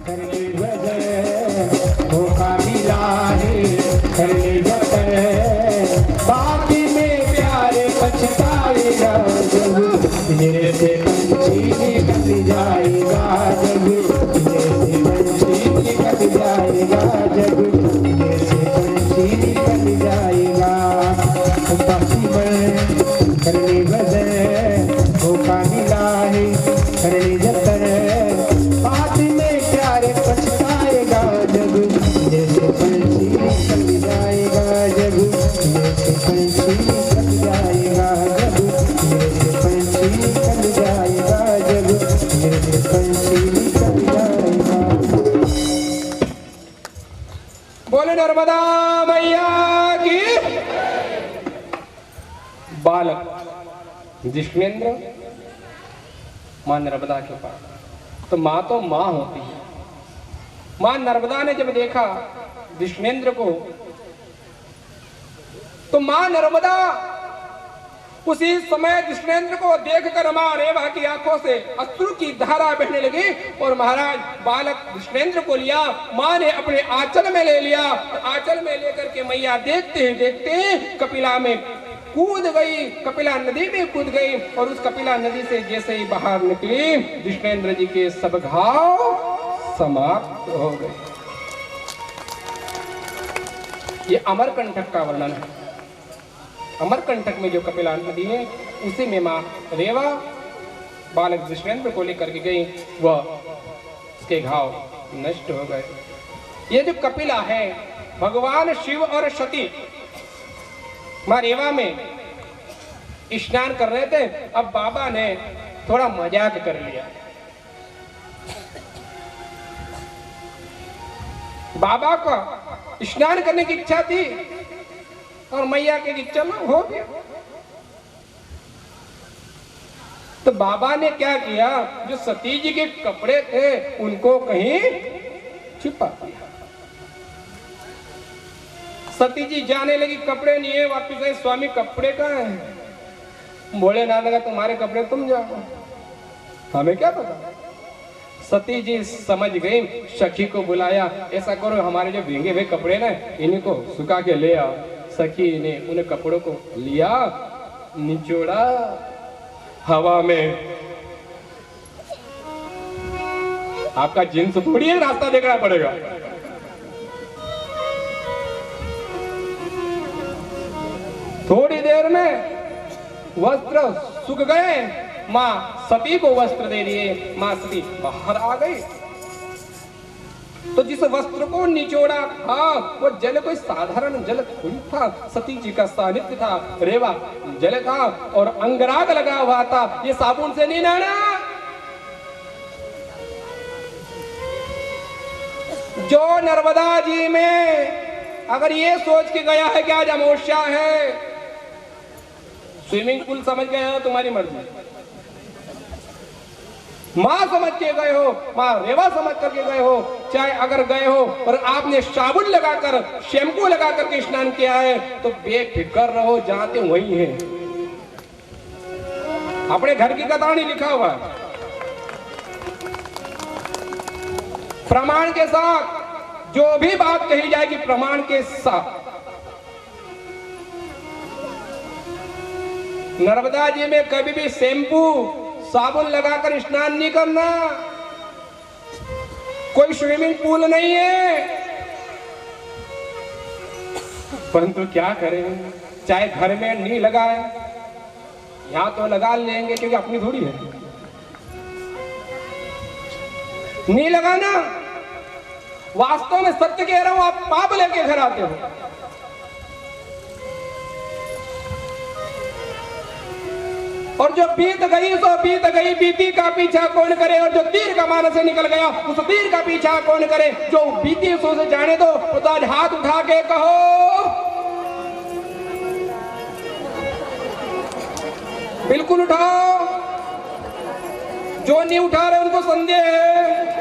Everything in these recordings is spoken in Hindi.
करने वजह मौका मिला है करने जतन बाकी में प्यारे पछताएगा जब मेरे से पंछी निकल जाएगा जब मेरे से पंछी निकल जाएगा जब मेरे से पंछी निकल जाएगा बाकी में करने वजह मौका मिला है करने जतन बाद में प्यारे पछताएगा जब जैसे पंछी निकल जाएगा जब जैसे पंछी निकल जाएगा जब जैसे पंछी निकल जाएगा जब जैसे पंछी निकल जाएगा। बोले नर्मदा मैया की। बालक जिष्णेंद्र मां नर्मदा के पास, तो मां होती है। मां नर्मदा ने जब देखा जिष्णेंद्र को, तो मां नर्मदा उसी समय जिष्णेंद्र को देखकर मां रेवा की आंखों से अश्रु की धारा बहने लगी और महाराज बालक जिष्णेंद्र को लिया मां ने अपने आंचल में ले लिया। आंचल में लेकर के मैया देखते ही देखते कपिला में कूद गई, कपिला नदी में कूद गई और उस कपिला नदी से जैसे ही बाहर निकली जिष्णेंद्र जी के सब घाव समाप्त हो गए। ये अमरकंटक का वर्णन है। अमरकंटक में जो कपिला नदी है उसी में मां रेवा बालक जिष्णेंद्र को लेकर के गई, वह उसके घाव नष्ट हो गए। ये जो कपिला है भगवान शिव और सती मां रेवा में स्नान कर रहे थे। अब बाबा ने थोड़ा मजाक कर लिया। बाबा को स्नान करने की इच्छा थी और मैया की इच्छा ना हो गया। तो बाबा ने क्या किया, जो सती जी के कपड़े थे उनको कहीं छिपा दिया। सती जी जाने लगी कपड़े नहीं है, वापिस आए, स्वामी कपड़े कहाँ हैं? बोले ना लगा तुम्हारे कपड़े तुम जाओ, हमें क्या पता। सती जी समझ गई, सखी को बुलाया, ऐसा करो हमारे जो भींगे हुए कपड़े ना इन्हीं को सुखा के ले आओ। सखी ने उन कपड़ों को लिया, निचोड़ा हवा में। आपका जींस थोड़ी है, रास्ता देखना पड़ेगा। थोड़ी देर में वस्त्र सूख गए, मां सती को वस्त्र दे दिए, मां सती बाहर आ गई। तो जिस वस्त्र को निचोड़ा था वो जल कोई साधारण जल थोड़ी था, सती जी का सानिध्य था, रेवा जल था और अंगराग लगा हुआ था। ये साबुन से नहीं नहाना। जो नर्मदा जी में अगर ये सोच के गया है कि आज अमावस्या है, स्विमिंग पूल समझ गए हो, तुम्हारी मर्जी। मां समझ के गए हो, मां रेवा समझ करके गए हो, चाहे अगर गए हो और आपने साबुन लगाकर शैम्पू लगा करके स्नान किया है तो बेफिक्र रहो, जाते वही है। अपने घर की कहानी लिखा हुआ है। प्रमाण के साथ जो भी बात कही जाएगी, प्रमाण के साथ। नर्मदा जी में कभी भी शैम्पू साबुन लगाकर स्नान नहीं करना। कोई स्विमिंग पूल नहीं है। परंतु क्या करें, चाहे घर में नहीं लगाए, यहां तो लगा लेंगे क्योंकि अपनी थोड़ी है। नहीं लगाना। वास्तव में सत्य कह रहा हूं, आप पाप लेके घर आते हो। और जो बीत गई सो बीत गई, बीती का पीछा कौन करे। और जो तीर का मान से निकल गया उस तीर का पीछा कौन करे। जो बीती सो से जाने दो, तो आज हाथ उठा के कहो। बिल्कुल उठाओ। जो नहीं उठा रहे उनको संदेह है।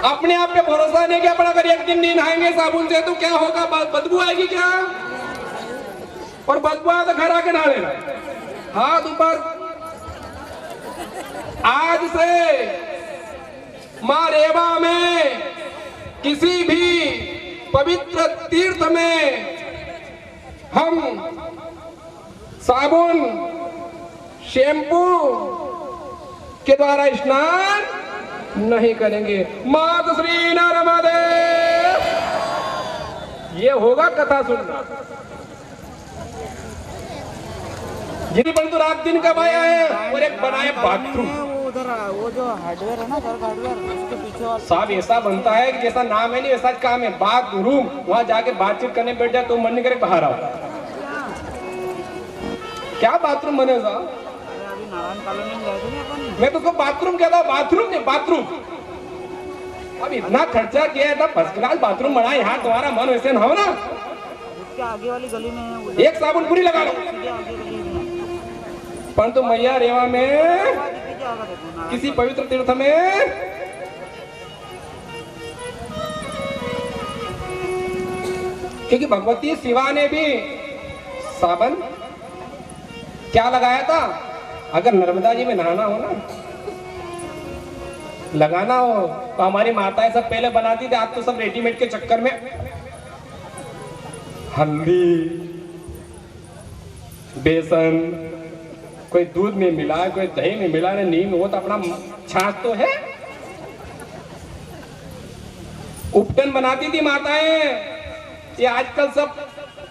अपने आप पे भरोसा नहीं कि अपन अगर एक दिन नहीं नहाएंगे साबुन से तो क्या होगा, बदबू आएगी क्या। और बदबू आए तो घर आके नहा लेना। हाथ ऊपर। आज से मां रेवा में किसी भी पवित्र तीर्थ में हम साबुन शैम्पू के द्वारा स्नान नहीं करेंगे। मात श्री नर्मदे। ये होगा कथा सुनना। जिन परंतु रात दिन का आया है और एक बनाए बाथरूम। उधर वो जो हार्डवेयर है ना, घर हार्डवेयर, उसके पीछे वाला साहब ऐसा बनता है कि जैसा नाम है नहीं वैसा काम है। बाथरूम, वहां जाके बातचीत करने बैठ जाए तो मन नहीं करे बाहर आओ। क्या बाथरूम बने साहब? अभी नारायण कॉलोनी में गए थे ना अपन। मैं तो उसको बाथरूम कहता हूँ, बाथरूम नहीं बाथरूम। अब इतना खर्चा किया है, फर्स्ट क्लास बाथरूम बनाए, यहाँ तुम्हारा मन वैसे ना हो ना। उसके आगे वाली गली में है, उधर एक साबुन पूरी लगा लो। सीधे आगे गली में परंतु मैया रेवा में पीछे आगे देखो नारायण किसी पवित्र तीर्थ में क्योंकि भगवती शिवा ने भी साबन क्या लगाया था? अगर नर्मदा जी में नहाना हो ना, लगाना हो तो हमारी माताएं सब पहले बनाती थी। आज तो सब रेडीमेड के चक्कर में हल्दी, बेसन, कोई दूध में मिला है, कोई दही में मिला है, नीम वो तो अपना छाछ तो है। उपटन बनाती थी माताएं, ये आजकल सब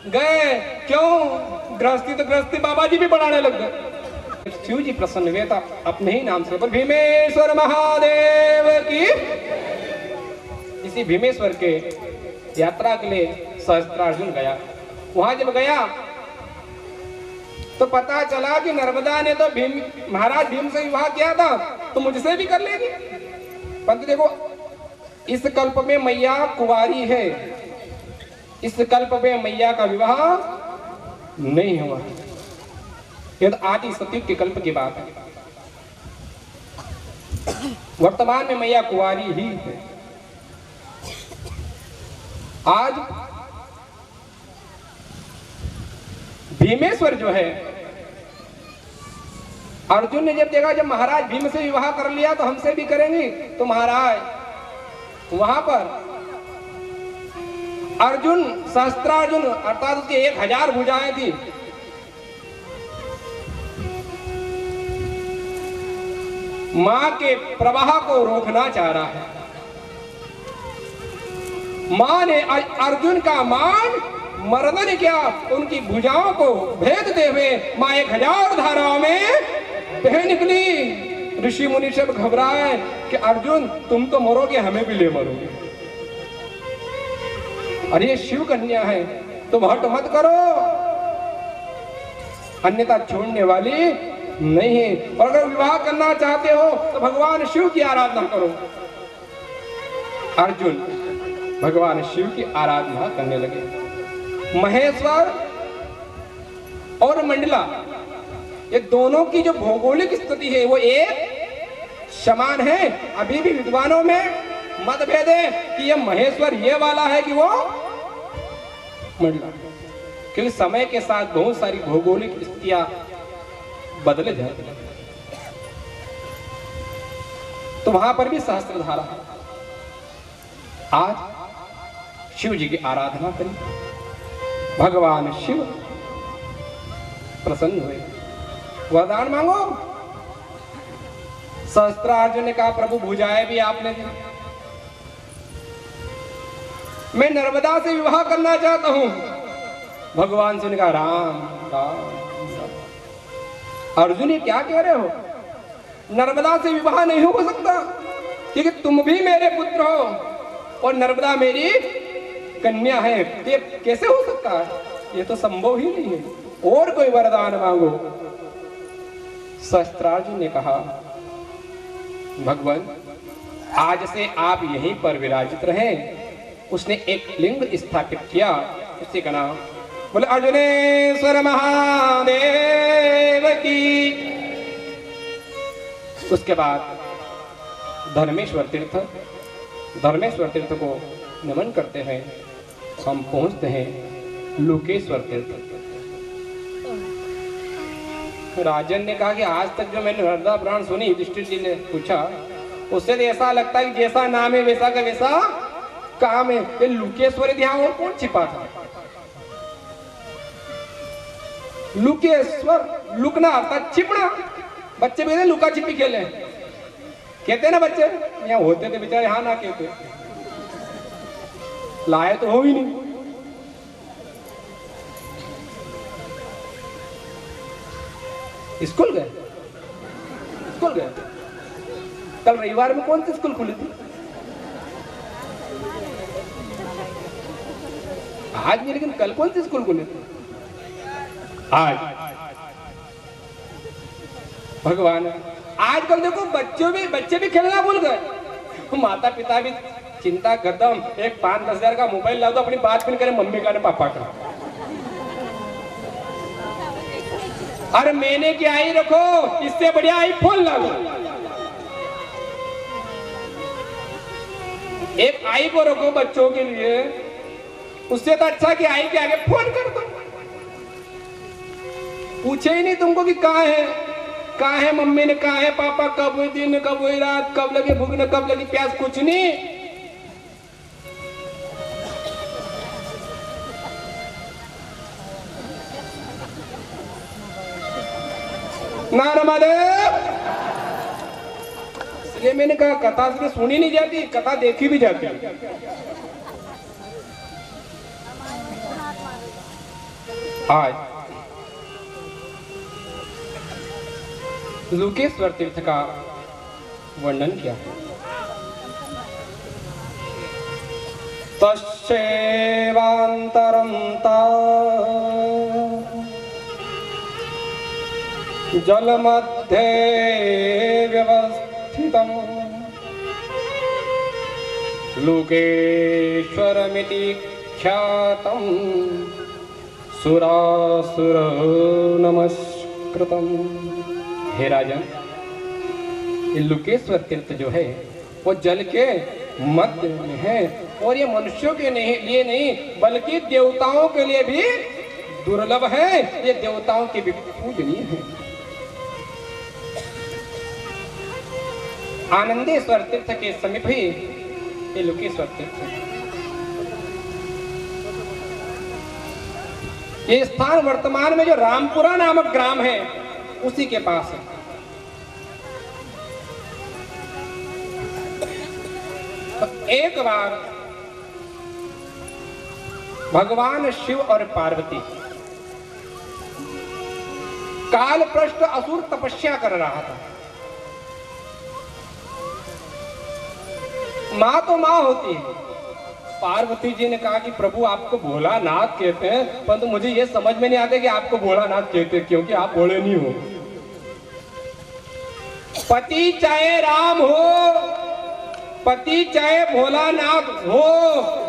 गए क्यों? गृहस्थी तो गृहस्थी बाबा जी भी बनाने लग गए। शिव जी प्रसन्न हुए था अपने ही नाम से, पर भीमेश्वर महादेव की। इसी भीमेश्वर के यात्रा के लिए सहस्त्रार्जुन गया। वहां जब गया तो पता चला कि नर्मदा ने तो महाराज भीम से विवाह किया था, तो मुझसे भी कर लेगी। परंतु देखो, इस कल्प में मैया कुंवारी है, इस कल्प में मैया का विवाह नहीं हुआ। ये तो आदि सतयुग के कल्प की बात है। वर्तमान में मैया कुंवारी ही है। आज भीमेश्वर जो है, अर्जुन ने जब देखा जब महाराज भीम से विवाह कर लिया तो हमसे भी करेंगे, तो महाराज वहां पर अर्जुन सहस्त्रार्जुन अर्थात उसके 1000 भुजाएं थी। मां के प्रवाह को रोकना चाह रहा है। मां ने अर्जुन का मान मर्दन क्या, उनकी भुजाओं को भेदते हुए मां 1000 धाराओं में बह निकली। ऋषि मुनि सब घबराए कि अर्जुन तुम तो मरोगे, हमें भी ले मरोगे। अरे ये शिव कन्या है, तुम हट मत करो, अन्यथा छोड़ने वाली नहीं है। और अगर विवाह करना चाहते हो तो भगवान शिव की आराधना करो। अर्जुन भगवान शिव की आराधना करने लगे। महेश्वर और मंडला, ये दोनों की जो भौगोलिक स्थिति है वो एक समान है। अभी भी विद्वानों में मतभेद है कि ये महेश्वर ये वाला है कि वो मंडला, क्योंकि समय के साथ बहुत सारी भौगोलिक स्थितियां बदले जाते हैं। तो वहां पर भी सहस्त्रधारा है। आज शिव जी की आराधना करें, भगवान शिव प्रसन्न हुए, वरदान मांगो। सहस्त्रार्जुन ने कहा प्रभु भुजाएं भी आपने दी, मैं नर्मदा से विवाह करना चाहता हूं। भगवान से ने कहा राम राम राम। अर्जुन ये क्या कह रहे हो? नर्मदा से विवाह नहीं हो सकता, क्योंकि तुम भी मेरे पुत्र हो और नर्मदा मेरी कन्या है। ये कैसे हो सकता है? ये तो संभव ही नहीं है। और कोई वरदान मांगो। सहस्त्रार्जुन ने कहा भगवान आज से आप यहीं पर विराजित रहें। उसने एक लिंग स्थापित किया, उसी का नाम बोले अर्जुनेश्वर महादेव की। उसके बाद धर्मेश्वर तीर्थ, धर्मेश्वर तीर्थ को नमन करते हैं, हम पहुंचते हैं लोकेश्वर तीर्थ। राजन ने कहा कि आज तक जो मैंने नर्मदा पुराण सुनी, युधिष्ठिर जी ने पूछा उससे तो ऐसा लगता है कि जैसा नाम है वैसा का वैसा काम है। ये लुकेश्वर ध्यान और कौन छिपा था? लुकेश्वर, लुकना अर्थात छिपना। बच्चे भी लुका छिपी खेले कहते ना बच्चे, यहाँ होते थे बेचारे, हाँ ना कहते, लाए तो हो ही नहीं। स्कूल गए, स्कूल गए। कल रविवार में कौन सी स्कूल खुली थी? आज नहीं, लेकिन कल कौन सी स्कूल खुली थी? आज भगवान, आजकल देखो बच्चे भी खेलना भूल गए। माता पिता भी चिंता खत्म, एक 5-10 हजार का मोबाइल ला दो, अपनी बात भी नहीं करे मम्मी का ना पापा का। अरे मैंने क्या आई रखो, इससे बढ़िया आईफोन ला दो। एक आई को रखो बच्चों के लिए, उससे तो अच्छा कि आई के आगे फोन कर दो। पूछे ही नहीं तुमको कि कहाँ है मम्मी ने, कहाँ है पापा, कब हुई दिन, कब हुई रात, कब लगे भूख न कब लगी प्यास, कुछ नहीं। नारा महादेव। इसलिए मैंने कहा कथा सिर्फ सुनी नहीं जाती, कथा देखी भी जाती। आज लुकेश्वर तीर्थ का वर्णन किया। तस्यैवान्तरं जलमध्ये व्यवस्थितं लोकेश्वरमिति ख्यातं सुरासुर नमस्कृतम्। हे राजन, ये लुकेश्वर तीर्थ जो है वो जल के मध्य में है, और ये मनुष्यों के लिए नहीं बल्कि देवताओं के लिए भी दुर्लभ है। ये देवताओं के भी पूजनीय है। आनंदेश्वर तीर्थ के समीप ही ये लुकेश्वर तीर्थ है। ये स्थान वर्तमान में जो रामपुरा नामक ग्राम है उसी के पास है। तो एक बार भगवान शिव और पार्वती कालप्रष्ट असुर तपस्या कर रहा था। माँ तो माँ होती है। पार्वती जी ने कहा कि प्रभु आपको भोलानाथ कहते हैं, परंतु मुझे ये समझ में नहीं आता कि आपको भोलानाथ कहते हैं, क्योंकि आप भोले नहीं हो। पति चाहे राम हो, पति चाहे भोलानाथ हो,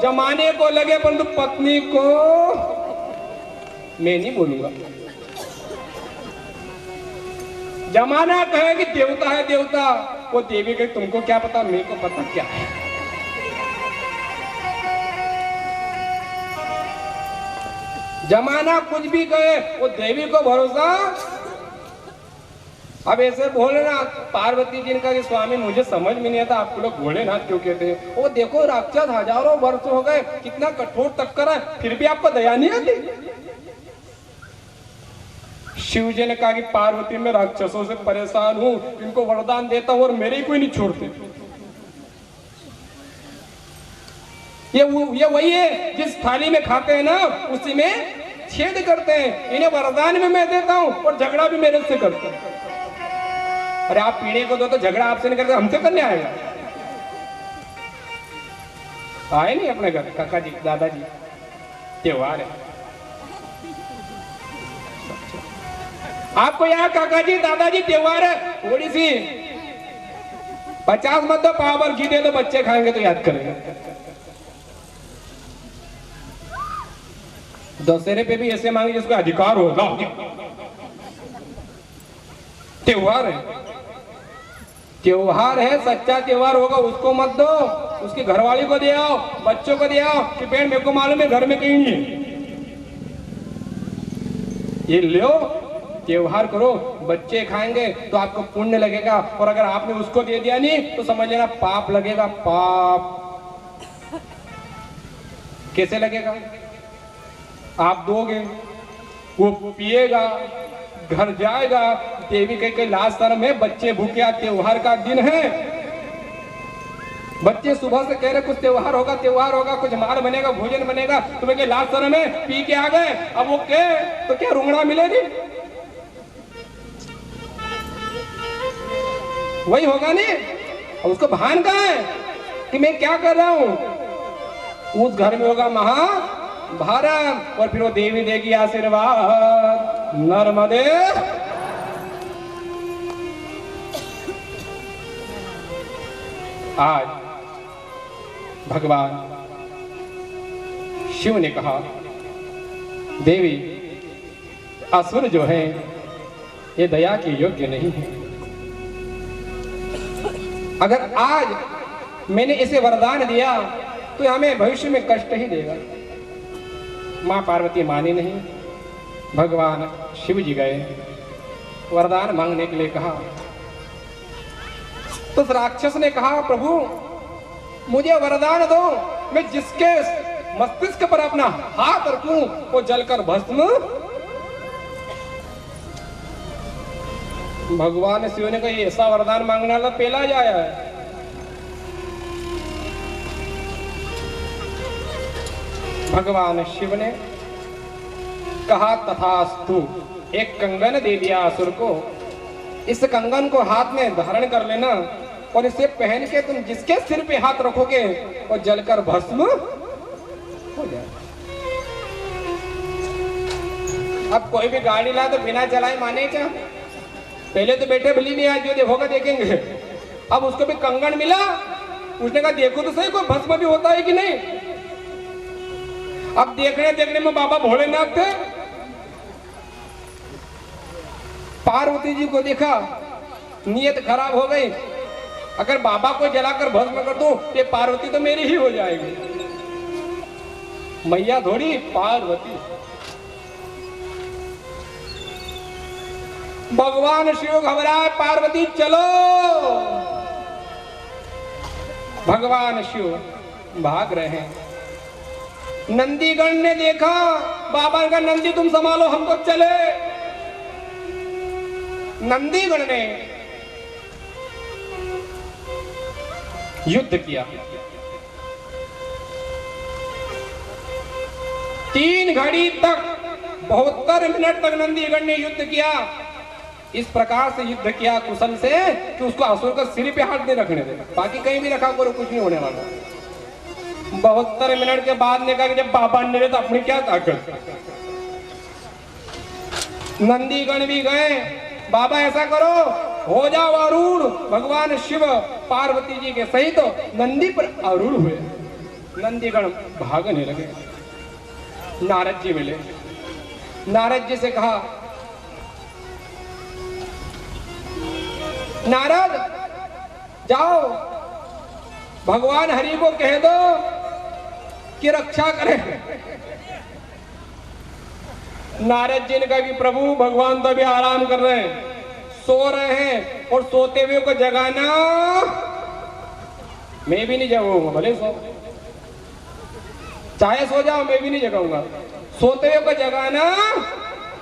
जमाने को लगे, परंतु पत्नी को मैं नहीं बोलूंगा। जमाना कहे कि देवता है देवता, वो देवी कहे तुमको क्या पता, मेरे को पता क्या है। जमाना कुछ भी कहे, वो देवी को भरोसा। अब ऐसे भोलेनाथ, पार्वती जी ने कहा कि स्वामी मुझे समझ में नहीं आता आपको लोग भोलेनाथ क्यों कहते हैं। वो देखो राक्षस हजारों वर्ष हो गए, कितना कठोर टक्कर है, फिर भी आपको दया नहीं आती। शिव जी ने कहा कि पार्वती मैं राक्षसों से परेशान हूं, इनको वरदान देता हूं और मेरे ही कोई नहीं छोड़ते। ये वही है जिस थाली में खाते हैं ना उसी में छेद करते हैं। इन्हें वरदान में मैं देता हूं और झगड़ा भी मेरे से करते हैं। अरे आप पीने को दो तो झगड़ा आपसे नहीं करते, हमसे करने आएगा। आए नहीं अपने घर काका जी दादाजी, त्योहार है आपको यहाँ। काका जी दादाजी त्योहार है, थोड़ी सी 50 मत दो, पाव भर घी दे दो, बच्चे खाएंगे तो याद करेंगे। दशहरे पे भी ऐसे मांगे जिसको अधिकार होगा। त्योहार है, त्योहार है, सच्चा त्योहार होगा, उसको मत दो, उसकी घरवाली को दे आओ, बच्चों को दे आओ कि पेड़ मेरे को मालूम है घर में कहीं नहीं है, ये लो त्योहार करो, बच्चे खाएंगे तो आपको पुण्य लगेगा, और अगर आपने उसको दे दिया नहीं तो समझ लेना पाप लगेगा, पाप। कैसे लगेगा? आप दोगे, वो पिएगा, घर जाएगा, देवी के लाज शर्म है, बच्चे भूखे, त्योहार का दिन है, बच्चे सुबह से कह रहे कुछ त्योहार होगा, त्योहार होगा, कुछ मार बनेगा, भोजन बनेगा, तुम्हें के लाज शर्म है, पी के आ गए, अब वो कहे तो क्या रुंगड़ा मिलेगी? वही होगा नहीं। और उसको भान कहाँ है कि मैं क्या कर रहा हूं? उस घर में होगा महाभारत, और फिर वो देवी देगी आशीर्वाद, नर्मदे। आज भगवान शिव ने कहा, देवी असुर जो है ये दया के योग्य नहीं है। अगर आज मैंने इसे वरदान दिया तो हमें भविष्य में कष्ट ही देगा। मां पार्वती मानी नहीं। भगवान शिव जी गए, वरदान मांगने के लिए कहा। तो उस राक्षस ने कहा, प्रभु मुझे वरदान दो, मैं जिसके मस्तिष्क पर अपना हाथ रखूं वो जलकर भस्म। भगवान शिव ने कहा, ऐसा वरदान मांगने वाला पेला जाया है। भगवान शिव ने कहा, तथास्तु। एक कंगन दे दिया असुर को, इस कंगन को हाथ में धारण कर लेना, और इसे पहन के तुम जिसके सिर पे हाथ रखोगे वो जलकर भस्म हो जाए। अब कोई भी गाड़ी ला तो बिना चलाए माने क्या? पहले तो बैठे भली नहीं, आज जो देखोगे देखेंगे। अब उसको भी कंगन मिला, उसने कहा देखो तो सही कोई भस्म भी होता है कि नहीं। अब देखने देखने में बाबा भोलेनाथ थे, पार्वती जी को देखा, नियत खराब हो गई। अगर बाबा को जलाकर भस्म कर दूं ये पार्वती तो मेरी ही हो जाएगी। मैया थोड़ी पार्वती। भगवान शिव घबराए, पार्वती चलो। भगवान शिव भाग रहे हैं। नंदीगण ने देखा, बाबा का नंदी तुम संभालो, हम तो चले। नंदीगण ने युद्ध किया। 3 घड़ी तक 72 मिनट तक नंदीगण ने युद्ध किया। इस प्रकार से युद्ध किया कुशल से कि उसको असुर का सिर पे हाथ नहीं रखने दे, बाकी कहीं भी रखा करो कुछ नहीं होने वाला। 72 मिनट के बाद ने कहा कि जब बाबा ने तो अपनी क्या ताकत। नंदीगण भी गए, बाबा ऐसा करो हो जाओ आरूढ़। भगवान शिव पार्वती जी के सहित तो नंदी पर आरूढ़ हुए। नंदीगण भागने लगे। नारद जी मिले, नारद जी से कहा, नारद जाओ भगवान हरि को कह दो कि रक्षा करें। नारद जी ने कहा कि प्रभु भगवान तो अभी आराम कर रहे हैं, सो रहे हैं, और सोते हुए को जगाना मैं भी नहीं जगाऊंगा। भले सो, चाहे सो जाओ, मैं भी नहीं जगाऊंगा। सोते हुए को जगाना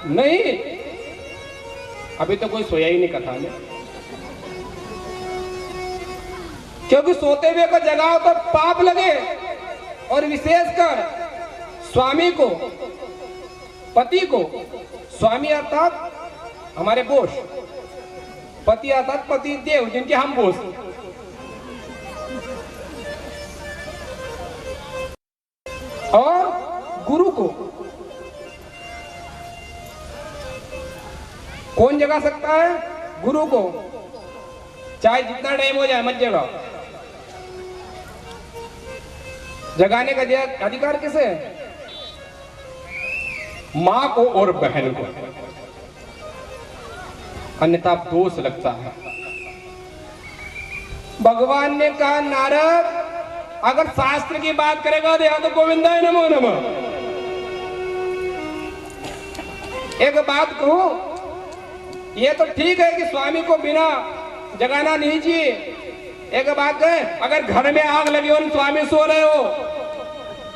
नहीं। अभी तो कोई सोया ही नहीं कथा में, क्योंकि सोते हुए को जगाओ तो पाप लगे। और विशेषकर स्वामी को, पति को, स्वामी अर्थात हमारे बोस, पति अर्थात पति देव जिनके हम बोस, और गुरु को कौन जगा सकता है? गुरु को। चाहे जितना टाइम हो जाए मत जगाओ। जगाने का अधिकार किसे है? मां को और बहन को, अन्यथा दोष लगता है। भगवान ने कहा, नारद अगर शास्त्र की बात करेगा तो गोविंदाय नमो नमः। एक बात कहूं, ये तो ठीक है कि स्वामी को बिना जगाना नहीं चाहिए। एक बात है, अगर घर में आग लगी और स्वामी सो रहे हो